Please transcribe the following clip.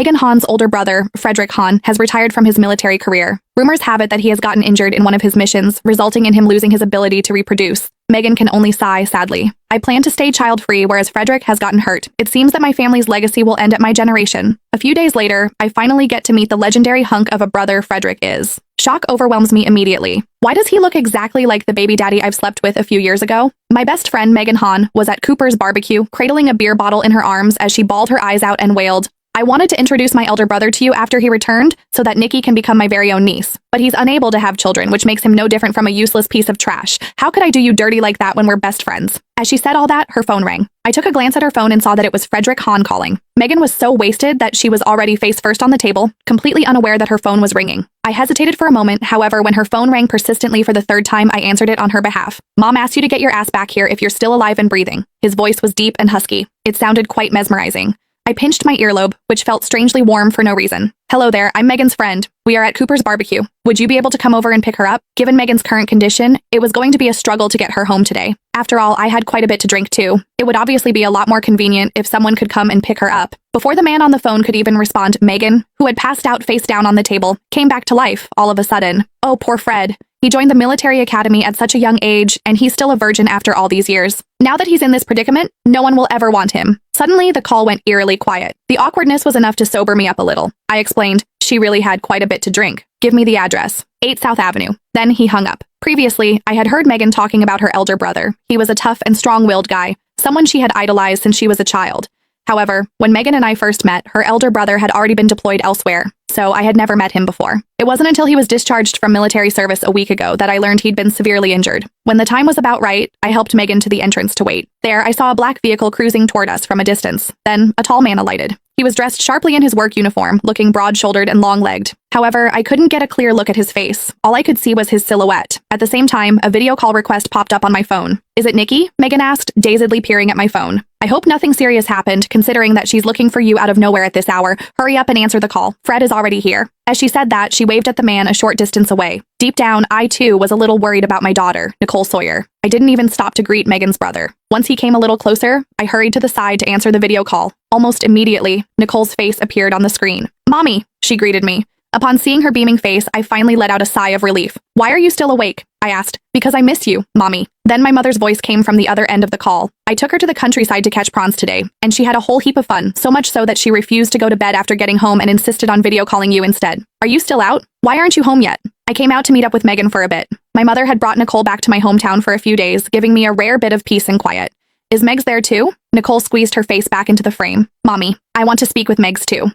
Megan Hahn's older brother, Frederick Hahn, has retired from his military career. Rumors have it that he has gotten injured in one of his missions, resulting in him losing his ability to reproduce. Megan can only sigh sadly. I plan to stay child-free, whereas Frederick has gotten hurt. It seems that my family's legacy will end at my generation. A few days later, I finally get to meet the legendary hunk of a brother Frederick is. Shock overwhelms me immediately. Why does he look exactly like the baby daddy I've slept with a few years ago? My best friend Megan Hahn was at Cooper's barbecue, cradling a beer bottle in her arms as she bawled her eyes out and wailed, "I wanted to introduce my elder brother to you after he returned so that Nikki can become my very own niece. But he's unable to have children, which makes him no different from a useless piece of trash. How could I do you dirty like that when we're best friends?" As she said all that, her phone rang. I took a glance at her phone and saw that it was Frederick Hahn calling. Megan was so wasted that she was already face first on the table, completely unaware that her phone was ringing. I hesitated for a moment, however, when her phone rang persistently for the third time, I answered it on her behalf. "Mom asked you to get your ass back here if you're still alive and breathing." His voice was deep and husky. It sounded quite mesmerizing. I pinched my earlobe, which felt strangely warm for no reason. "Hello there, I'm Megan's friend. We are at Cooper's barbecue. Would you be able to come over and pick her up? Given Megan's current condition, it was going to be a struggle to get her home today. After all, I had quite a bit to drink too. It would obviously be a lot more convenient if someone could come and pick her up." Before the man on the phone could even respond, Megan, who had passed out face down on the table, came back to life all of a sudden. Oh, poor Fred. He joined the military academy at such a young age, and he's still a virgin after all these years. Now that he's in this predicament, no one will ever want him. Suddenly, the call went eerily quiet. The awkwardness was enough to sober me up a little. I explained, she really had quite a bit to drink. "Give me the address. 8 South Avenue. Then he hung up. Previously, I had heard Megan talking about her elder brother. He was a tough and strong-willed guy, someone she had idolized since she was a child. However, when Megan and I first met, her elder brother had already been deployed elsewhere, so I had never met him before. It wasn't until he was discharged from military service a week ago that I learned he'd been severely injured. When the time was about right, I helped Megan to the entrance to wait. There, I saw a black vehicle cruising toward us from a distance. Then, a tall man alighted. He was dressed sharply in his work uniform, looking broad-shouldered and long-legged. However, I couldn't get a clear look at his face. All I could see was his silhouette. At the same time, a video call request popped up on my phone. "Is it Nikki?" Megan asked, dazedly peering at my phone. "I hope nothing serious happened, considering that she's looking for you out of nowhere at this hour. Hurry up and answer the call. Fred is already here." As she said that, she waved at the man a short distance away. Deep down, I too was a little worried about my daughter, Nicole Sawyer. I didn't even stop to greet Megan's brother. Once he came a little closer, I hurried to the side to answer the video call. Almost immediately, Nicole's face appeared on the screen. "Mommy," she greeted me. Upon seeing her beaming face, I finally let out a sigh of relief. "Why are you still awake?" I asked. "Because I miss you, Mommy." Then my mother's voice came from the other end of the call. "I took her to the countryside to catch prawns today, and she had a whole heap of fun, so much so that she refused to go to bed after getting home and insisted on video calling you instead. Are you still out? Why aren't you home yet?" I came out to meet up with Megan for a bit. My mother had brought Nicole back to my hometown for a few days, giving me a rare bit of peace and quiet. "Is Megs there too?" Nicole squeezed her face back into the frame. "Mommy, I want to speak with Megs too."